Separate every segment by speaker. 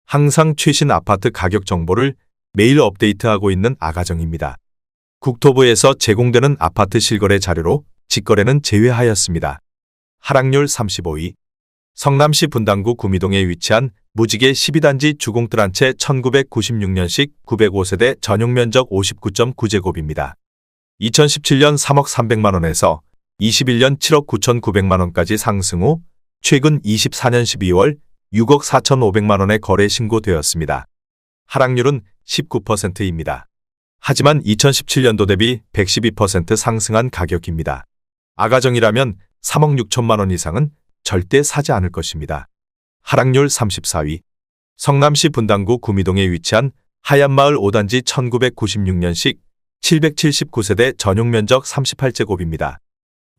Speaker 1: 항상 최신 아파트 가격 정보를 매일 업데이트하고 있는 아가정입니다. 국토부에서 제공되는 아파트 실거래 자료로 직거래는 제외하였습니다. 하락률 35위. 성남시 분당구 구미동에 위치한 무지개 12단지 주공들 한 채 1996년식 905세대 전용 면적 59.9제곱입니다. 2017년 3억 300만원에서 21년 7억 9,900만원까지 상승 후 최근 24년 12월 6억 4,500만원에 거래 신고되었습니다. 하락률은 19%입니다. 하지만 2017년도 대비 112% 상승한 가격입니다. 아가정이라면 3억 6천만원 이상은 절대 사지 않을 것입니다. 하락률 34위. 성남시 분당구 구미동에 위치한 하얀마을 5단지 1996년식 779세대 전용 면적 38제곱입니다.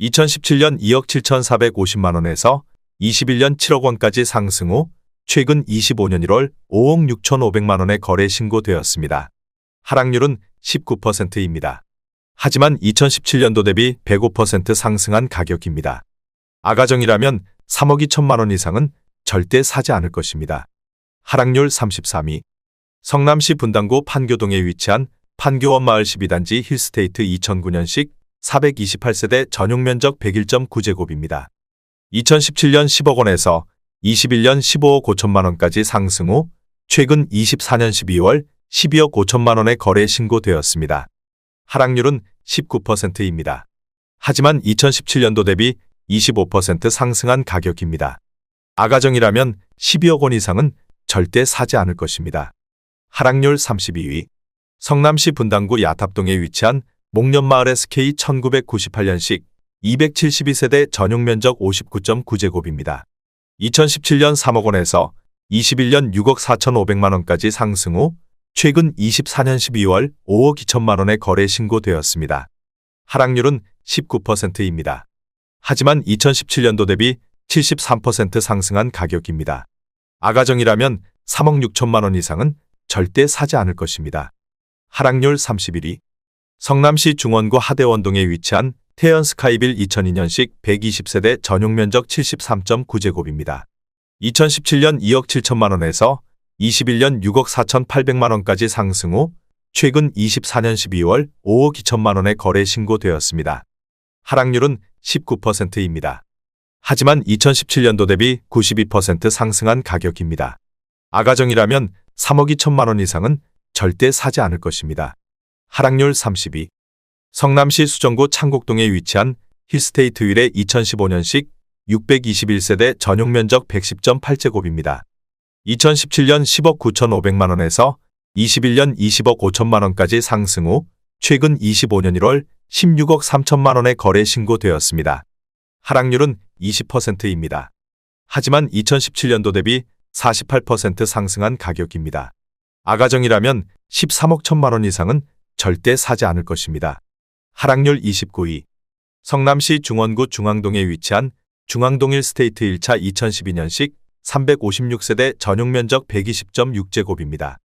Speaker 1: 2017년 2억 7,450만원에서 21년 7억 원까지 상승 후 최근 25년 1월 5억 6,500만원에 거래 신고되었습니다. 하락률은 19%입니다. 하지만 2017년도 대비 105% 상승한 가격입니다. 아가정이라면 3억 2천만원 이상은 절대 사지 않을 것입니다. 하락률 33위. 성남시 분당구 판교동에 위치한 판교원마을 12단지 힐스테이트 2009년식 428세대 전용 면적 101.9제곱입니다. 2017년 10억 원에서 21년 15억 5천만 원까지 상승 후 최근 24년 12월 12억 5천만 원에 거래 신고되었습니다. 하락률은 19%입니다. 하지만 2017년도 대비 25% 상승한 가격입니다. 아가정이라면 12억 원 이상은 절대 사지 않을 것입니다. 하락률 32위. 성남시 분당구 야탑동에 위치한 목련마을 SK 1998년식 272세대 전용 면적 59.9제곱입니다. 2017년 3억 원에서 21년 6억 4,500만 원까지 상승 후 최근 24년 12월 5억 2천만 원에 거래 신고되었습니다. 하락률은 19%입니다. 하지만 2017년도 대비 73% 상승한 가격입니다. 아가정이라면 3억 6천만 원 이상은 절대 사지 않을 것입니다. 하락률 31위. 성남시 중원구 하대원동에 위치한 태연 스카이빌 2002년식 120세대 전용 면적 73.9제곱입니다. 2017년 2억 7천만 원에서 21년 6억 4,800만 원까지 상승 후 최근 24년 12월 5억 2천만 원에 거래 신고되었습니다. 하락률은 19%입니다. 하지만 2017년도 대비 92% 상승한 가격입니다. 아가정이라면 3억 2천만 원 이상은 절대 사지 않을 것입니다. 하락률 32. 성남시 수정구 창곡동에 위치한 힐스테이트 윌의 2015년식 621세대 전용 면적 110.8제곱입니다. 2017년 10억 9,500만 원에서 21년 20억 5천만 원까지 상승 후 최근 25년 1월 16억 3천만 원에 거래 신고되었습니다. 하락률은 20%입니다. 하지만 2017년도 대비 48% 상승한 가격입니다. 아가정이라면 13억 1천만 원 이상은 절대 사지 않을 것입니다. 하락률 29위. 성남시 중원구 중앙동에 위치한 중앙동 힐스테이트 1차 2012년식 356세대 전용 면적 120.6제곱입니다.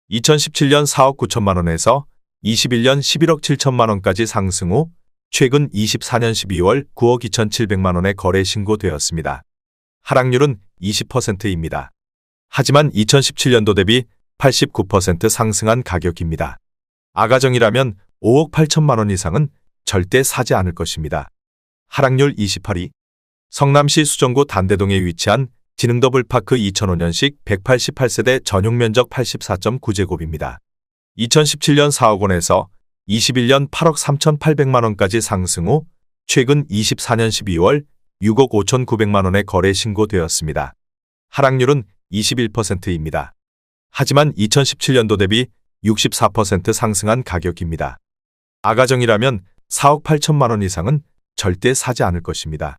Speaker 1: 2017년 4억 9천만 원에서 21년 11억 7천만 원까지 상승 후 최근 24년 12월 9억 2,700만 원에 거래 신고되었습니다. 하락률은 20%입니다. 하지만 2017년도 대비 89% 상승한 가격입니다. 아가정이라면 5억 8천만 원 이상은 절대 사지 않을 것입니다. 하락률 28위. 성남시 수정구 단대동에 위치한 지능더블파크 2005년식 188세대 전용 면적 84.9제곱입니다. 2017년 4억 원에서 21년 8억 3,800만 원까지 상승 후 최근 24년 12월 6억 5,900만 원에 거래 신고되었습니다. 하락률은 21%입니다. 하지만 2017년도 대비 64% 상승한 가격입니다. 아가정이라면 4억 8천만 원 이상은 절대 사지 않을 것입니다.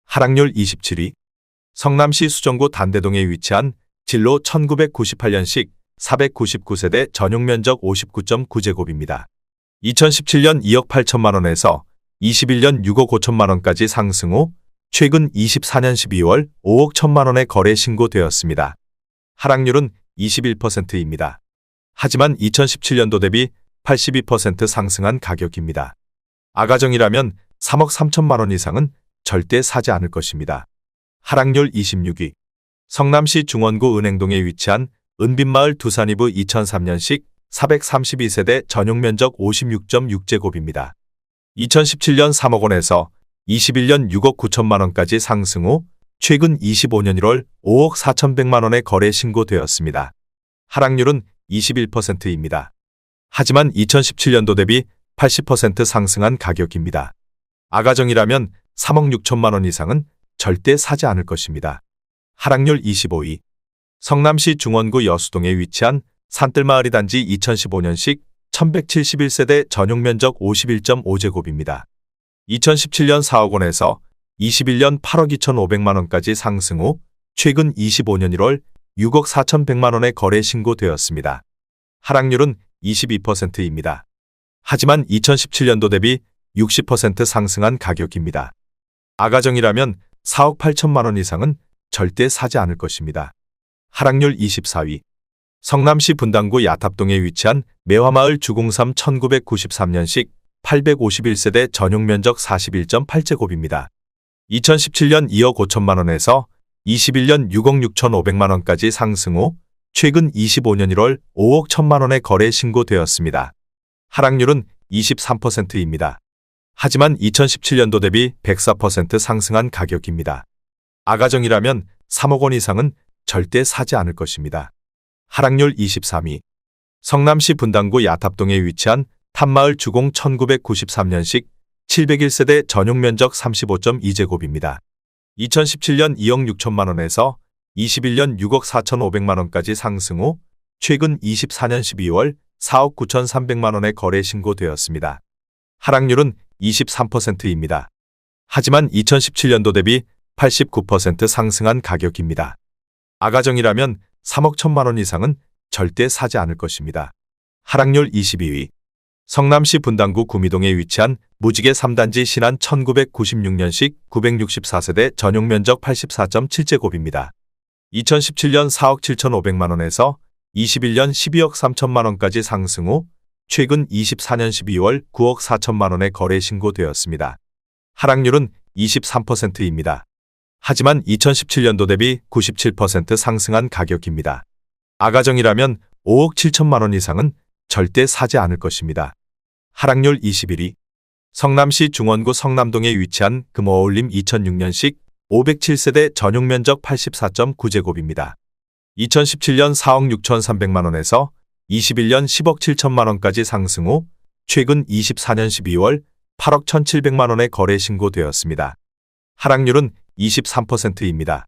Speaker 1: 하락률 27위. 성남시 수정구 단대동에 위치한 진로 1998년식 499세대 전용 면적 59.9제곱입니다. 2017년 2억 8천만 원에서 21년 6억 5천만 원까지 상승 후 최근 24년 12월 5억 1천만 원에 거래 신고되었습니다. 하락률은 21%입니다. 하지만 2017년도 대비 82% 상승한 가격입니다. 아가정이라면 3억 3천만 원 이상은 절대 사지 않을 것입니다. 하락률 26위. 성남시 중원구 은행동에 위치한 은빛마을 두산이브 2003년식 432세대 전용면적 56.6제곱입니다. 2017년 3억 원에서 21년 6억 9천만 원까지 상승 후 최근 25년 1월 5억 4,100만 원에 거래 신고되었습니다. 하락률은 21%입니다. 하지만 2017년도 대비 80% 상승한 가격입니다. 아가정이라면 3억 6천만 원 이상은 절대 사지 않을 것입니다. 하락률 25위. 성남시 중원구 여수동에 위치한 산뜰마을이 단지 2015년식 1171세대 전용면적 51.5제곱입니다. 2017년 4억 원에서 21년 8억 2,500만 원까지 상승 후 최근 25년 1월 6억 4,100만 원에 거래 신고되었습니다. 하락률은 22%입니다. 하지만 2017년도 대비 60% 상승한 가격입니다. 아가정이라면 4억 8천만 원 이상은 절대 사지 않을 것입니다. 하락률 24위. 성남시 분당구 야탑동에 위치한 매화마을 주공삼 1993년식 851세대 전용면적 41.8제곱입니다. 2017년 2억 5천만 원에서 21년 6억 6,500만 원까지 상승 후 최근 25년 1월 5억 1천만 원에 거래 신고되었습니다. 하락률은 23%입니다. 하지만 2017년도 대비 104% 상승한 가격입니다. 아가정이라면 3억 원 이상은 절대 사지 않을 것입니다. 하락률 23위. 성남시 분당구 야탑동에 위치한 탐마을 주공 1993년식 701세대 전용면적 35.2제곱입니다. 2017년 2억 6천만 원에서 21년 6억 4,500만 원까지 상승 후 최근 24년 12월 4억 9,300만 원에 거래 신고되었습니다. 하락률은 23%입니다. 하지만 2017년도 대비 89% 상승한 가격입니다. 아가정이라면 3억 1천만 원 이상은 절대 사지 않을 것입니다. 하락률 22위. 성남시 분당구 구미동에 위치한 무지개 3단지 신안 1996년식 964세대 전용면적 84.7제곱입니다. 2017년 4억 7,500만 원에서 21년 12억 3천만 원까지 상승 후 최근 24년 12월 9억 4천만 원에 거래 신고되었습니다. 하락률은 23%입니다. 하지만 2017년도 대비 97% 상승한 가격입니다. 아가정이라면 5억 7천만 원 이상은 절대 사지 않을 것입니다. 하락률 21위. 성남시 중원구 성남동에 위치한 금어울림 2006년식 507세대 전용면적 84.9제곱입니다. 2017년 4억 6,300만 원에서 21년 10억 7천만 원까지 상승 후 최근 24년 12월 8억 1,700만 원에 거래 신고되었습니다. 하락률은 23%입니다.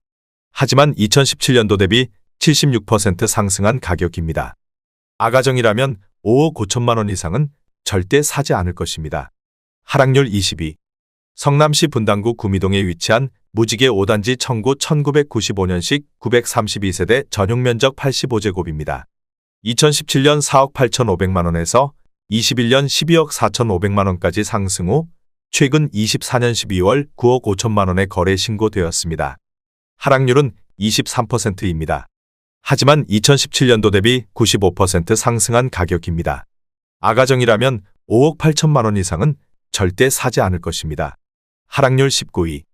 Speaker 1: 하지만 2017년도 대비 76% 상승한 가격입니다. 아가정이라면 5억 5천만 원 이상은 절대 사지 않을 것입니다. 하락률 22. 성남시 분당구 구미동에 위치한 무지개 5단지 청구 1995년식 932세대 전용면적 85제곱입니다. 2017년 4억 8,500만 원에서 21년 12억 4,500만 원까지 상승 후 최근 24년 12월 9억 5천만 원에 거래 신고되었습니다. 하락률은 23%입니다. 하지만 2017년도 대비 95% 상승한 가격입니다. 아가정이라면 5억 8천만 원 이상은 절대 사지 않을 것입니다. 하락률 19위.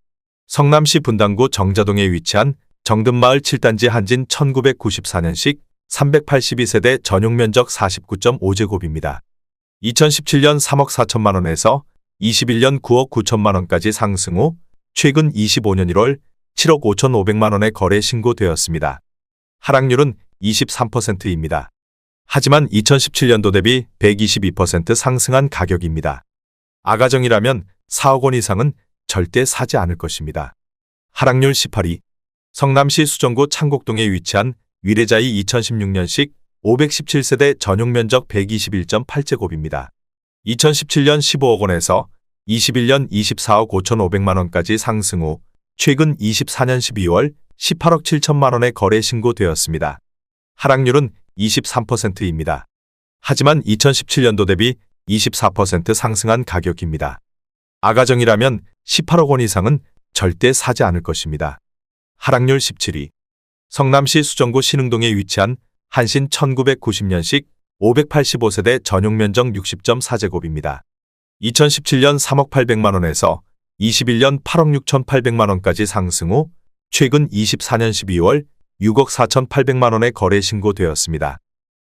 Speaker 1: 성남시 분당구 정자동에 위치한 정든마을 7단지 한진 1994년식 382세대 전용면적 49.5제곱입니다. 2017년 3억 4천만 원에서 21년 9억 9천만 원까지 상승 후 최근 25년 1월 7억 5,500만 원에 거래 신고되었습니다. 하락률은 23%입니다. 하지만 2017년도 대비 122% 상승한 가격입니다. 아가정이라면 4억 원 이상은 절대 사지 않을 것입니다. 하락률 18위. 성남시 수정구 창곡동에 위치한 위례자이 2016년식 517세대 전용면적 121.8제곱입니다. 2017년 15억 원에서 21년 24억 5,500만 원까지 상승 후 최근 24년 12월 18억 7천만 원에 거래 신고되었습니다. 하락률은 23%입니다. 하지만 2017년도 대비 24% 상승한 가격입니다. 아가정이라면 18억 원 이상은 절대 사지 않을 것입니다. 하락률 17위. 성남시 수정구 신흥동에 위치한 한신 1990년식 585세대 전용면적 60.4제곱입니다. 2017년 3억 800만 원에서 21년 8억 6,800만 원까지 상승 후 최근 24년 12월 6억 4,800만 원의 거래 신고되었습니다.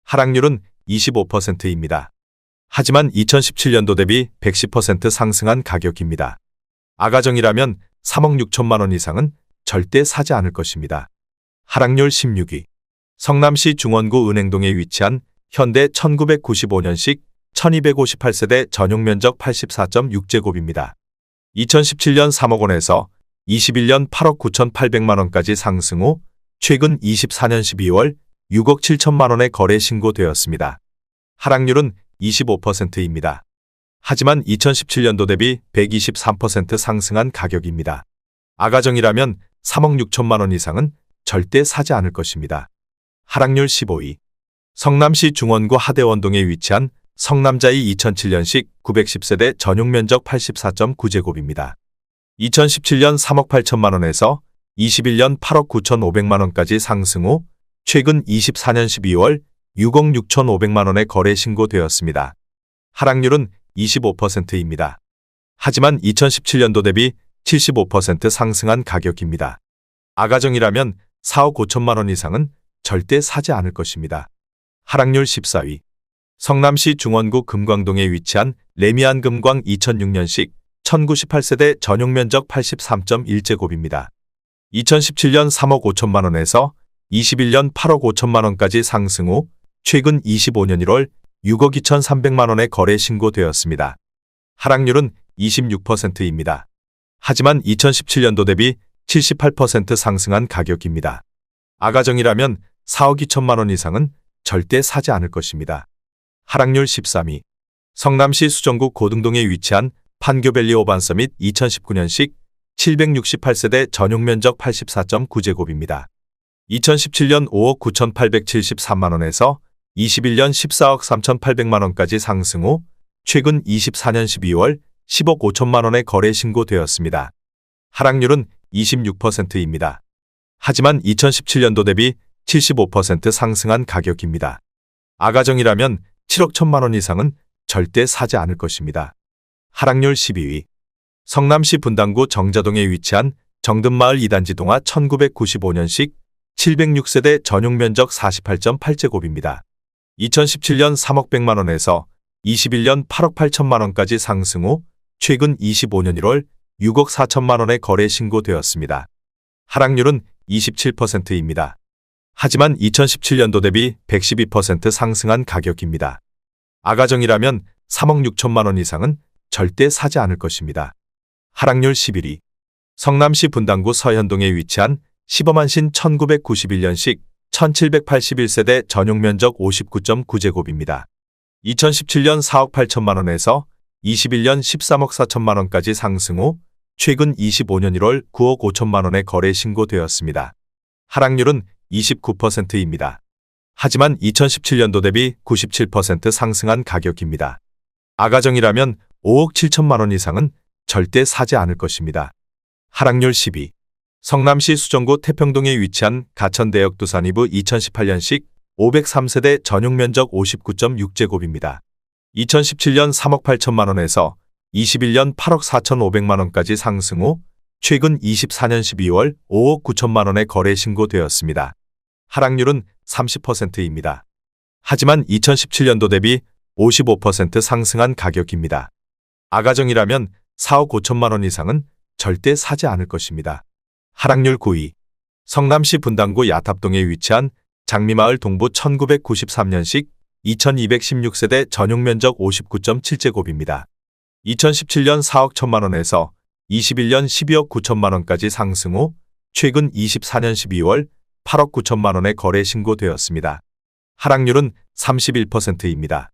Speaker 1: 하락률은 25%입니다. 하지만 2017년도 대비 110% 상승한 가격입니다. 아가정이라면 3억 6천만 원 이상은 절대 사지 않을 것입니다. 하락률 16위. 성남시 중원구 은행동에 위치한 현대 1995년식 1258세대 전용 면적 84.6제곱입니다. 2017년 3억 원에서 21년 8억 9,800만 원까지 상승 후 최근 24년 12월 6억 7천만 원의 거래 신고되었습니다. 하락률은 25%입니다. 하지만 2017년도 대비 123% 상승한 가격입니다. 아가정이라면 3억 6천만 원 이상은 절대 사지 않을 것입니다. 하락률 15위. 성남시 중원구 하대원동에 위치한 성남자이 2007년식 910세대 전용 면적 84.9제곱입니다. 2017년 3억 8천만 원에서 21년 8억 9,500만 원까지 상승 후 최근 24년 12월 6억 6,500만 원의 거래 신고되었습니다. 하락률은 25%입니다. 하지만 2017년도 대비 75% 상승한 가격입니다. 아가정이라면 4억 5천만 원 이상은 절대 사지 않을 것입니다. 하락률 14위. 성남시 중원구 금광동에 위치한 레미안 금광 2006년식 1098세대 전용 면적 83.1제곱입니다. 2017년 3억 5천만 원에서 21년 8억 5천만 원까지 상승 후 최근 25년 1월 6억 2,300만 원의 거래 신고되었습니다. 하락률은 26%입니다. 하지만 2017년도 대비 78% 상승한 가격입니다. 아가정이라면 4억 2천만 원 이상은 절대 사지 않을 것입니다. 하락률 13위. 성남시 수정구 고등동에 위치한 판교밸리 오반서밋 2019년식 768세대 전용 면적 84.9제곱입니다. 2017년 5억 9,873만 원에서 21년 14억 3,800만 원까지 상승 후 최근 24년 12월 10억 5천만 원의 거래 신고되었습니다. 하락률은 26%입니다. 하지만 2017년도 대비 75% 상승한 가격입니다. 아가정이라면 7억 1천만 원 이상은 절대 사지 않을 것입니다. 하락률 12위. 성남시 분당구 정자동에 위치한 정든마을 2단지 동화 1995년식 706세대 전용 면적 48.8제곱입니다. 2017년 3억 100만 원에서 21년 8억 8천만 원까지 상승 후 최근 25년 1월 6억 4천만 원의 거래 신고되었습니다. 하락률은 27%입니다. 하지만 2017년도 대비 112% 상승한 가격입니다. 아가정이라면 3억 6천만 원 이상은 절대 사지 않을 것입니다. 하락률 11위. 성남시 분당구 서현동에 위치한 시범한신 1991년식 1781세대 전용 면적 59.9제곱입니다. 2017년 4억 8천만 원에서 21년 13억 4천만 원까지 상승 후 최근 25년 1월 9억 5천만 원의 거래 신고되었습니다. 하락률은 29%입니다. 하지만 2017년도 대비 97% 상승한 가격입니다. 아가정이라면 5억 7천만 원 이상은 절대 사지 않을 것입니다. 하락률 10위. 성남시 수정구 태평동에 위치한 가천대역 두산이브 2018년식 503세대 전용 면적 59.6제곱입니다. 2017년 3억 8천만 원에서 21년 8억 4,500만 원까지 상승 후 최근 24년 12월 5억 9천만 원의 거래 신고되었습니다. 하락률은 30%입니다. 하지만 2017년도 대비 55% 상승한 가격입니다. 아가정이라면 4억 5천만 원 이상은 절대 사지 않을 것입니다. 하락률 9위. 성남시 분당구 야탑동에 위치한 장미마을 동부 1993년식 2216세대 전용 면적 59.7제곱입니다. 2017년 4억 1천만 원에서 21년 12억 9천만 원까지 상승 후 최근 24년 12월 8억 9천만 원의 거래 신고되었습니다. 하락률은 31%입니다.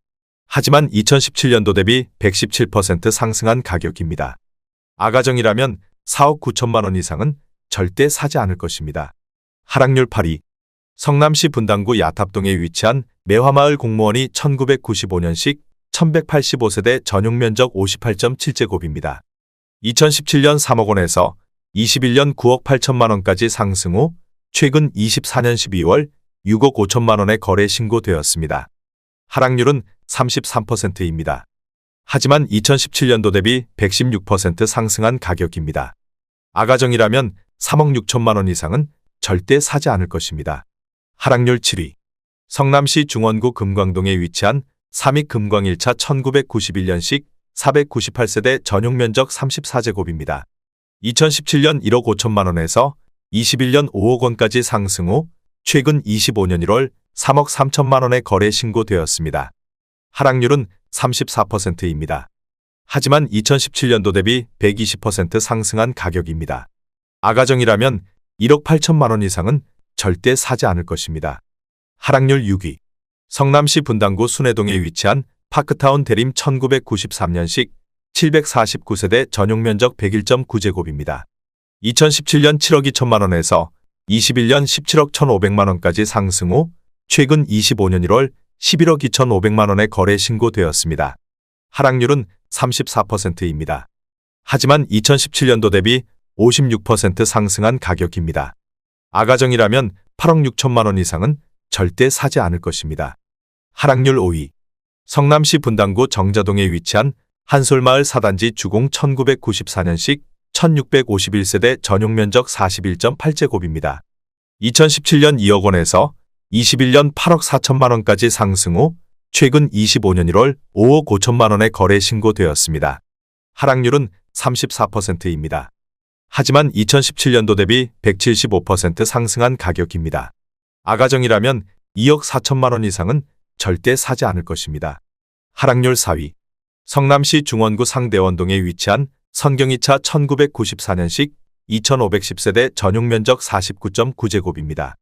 Speaker 1: 하지만 2017년도 대비 117% 상승한 가격입니다. 아가정이라면 4억 9천만 원 이상은 절대 사지 않을 것입니다. 하락률 8위. 성남시 분당구 야탑동에 위치한 매화마을 공무원이 1995년식 1185세대 전용 면적 58.7제곱입니다. 2017년 3억 원에서 21년 9억 8천만 원까지 상승 후 최근 24년 12월 6억 5천만 원의 거래 신고되었습니다. 하락률은 33%입니다. 하지만 2017년도 대비 116% 상승한 가격입니다. 아가정이라면 3억 6천만 원 이상은 절대 사지 않을 것입니다. 하락률 7위. 성남시 중원구 금광동에 위치한 삼익 금광 1차 1991년식 498세대 전용 면적 34제곱입니다. 2017년 1억 5천만 원에서 21년 5억 원까지 상승 후 최근 25년 1월 3억 3천만 원에 거래 신고되었습니다. 하락률은 34%입니다. 하지만 2017년도 대비 120% 상승한 가격입니다. 아가정이라면 1억 8천만 원 이상은 절대 사지 않을 것입니다. 하락률 6위. 성남시 분당구 순회동에 위치한 파크타운 대림 1993년식 749세대 전용 면적 101.9제곱입니다. 2017년 7억 2천만 원에서 21년 17억 1,500만 원까지 상승 후 최근 25년 1월 11억 2,500만 원에 거래 신고되었습니다. 하락률은 34%입니다. 하지만 2017년도 대비 56% 상승한 가격입니다. 아가정이라면 8억 6천만 원 이상은 절대 사지 않을 것입니다. 하락률 5위. 성남시 분당구 정자동에 위치한 한솔마을 4단지 주공 1994년식 1651세대 전용 면적 41.8제곱입니다. 2017년 2억 원에서 21년 8억 4천만 원까지 상승 후 최근 25년 1월 5억 5천만 원에 거래 신고되었습니다. 하락률은 34%입니다. 하지만 2017년도 대비 175% 상승한 가격입니다. 아가정이라면 2억 4천만 원 이상은 절대 사지 않을 것입니다. 하락률 4위. 성남시 중원구 상대원동에 위치한 선경 2차 1994년식 2510세대 전용 면적 49.9제곱입니다.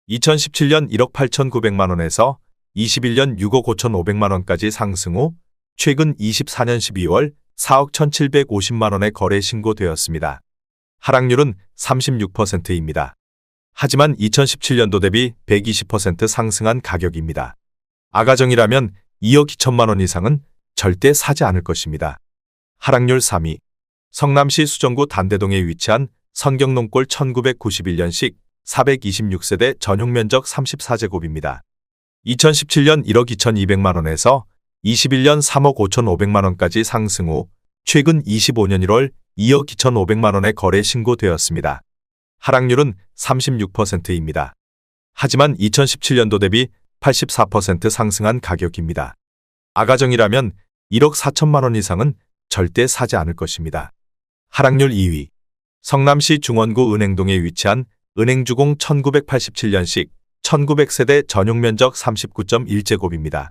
Speaker 1: 2017년 1억 8,900만 원에서 21년 6억 5,500만 원까지 상승 후 최근 24년 12월 4억 1,750만 원에 거래 신고되었습니다. 하락률은 36%입니다. 하지만 2017년도 대비 120% 상승한 가격입니다. 아가정이라면 2억 2천만 원 이상은 절대 사지 않을 것입니다. 하락률 3위. 성남시 수정구 단대동에 위치한 선경농골 1991년식 426세대 전용 면적 34제곱입니다. 2017년 1억 2,200만 원에서 21년 3억 5,500만 원까지 상승 후 최근 25년 1월 2억 2,500만 원에 거래 신고되었습니다. 하락률은 36%입니다. 하지만 2017년도 대비 84% 상승한 가격입니다. 아가정이라면 1억 4천만 원 이상은 절대 사지 않을 것입니다. 하락률 2위. 성남시 중원구 은행동에 위치한 은행주공 1987년식 1900세대 전용 면적 39.1제곱입니다.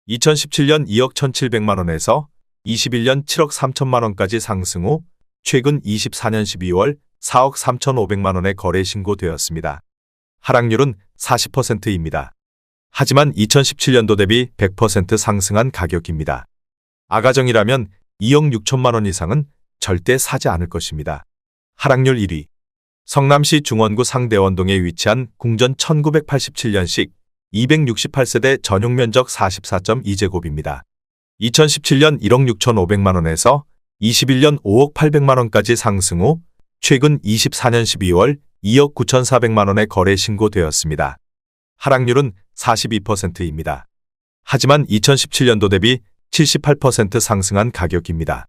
Speaker 1: 2017년 2억 1,700만 원에서 21년 7억 3천만 원까지 상승 후 최근 24년 12월 4억 3,500만 원에 거래 신고되었습니다. 하락률은 40%입니다. 하지만 2017년도 대비 100% 상승한 가격입니다. 아가정이라면 2억 6천만 원 이상은 절대 사지 않을 것입니다. 하락률 1위. 성남시 중원구 상대원동에 위치한 궁전 1987년식 268세대 전용 면적 44.2제곱입니다. 2017년 1억 6,500만 원에서 21년 5억 800만 원까지 상승 후 최근 24년 12월 2억 9,400만 원에 거래 신고되었습니다. 하락률은 42%입니다. 하지만 2017년도 대비 78% 상승한 가격입니다.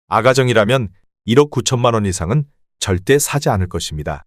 Speaker 1: 아가정이라면 1억 9천만 원 이상은 절대 사지 않을 것입니다.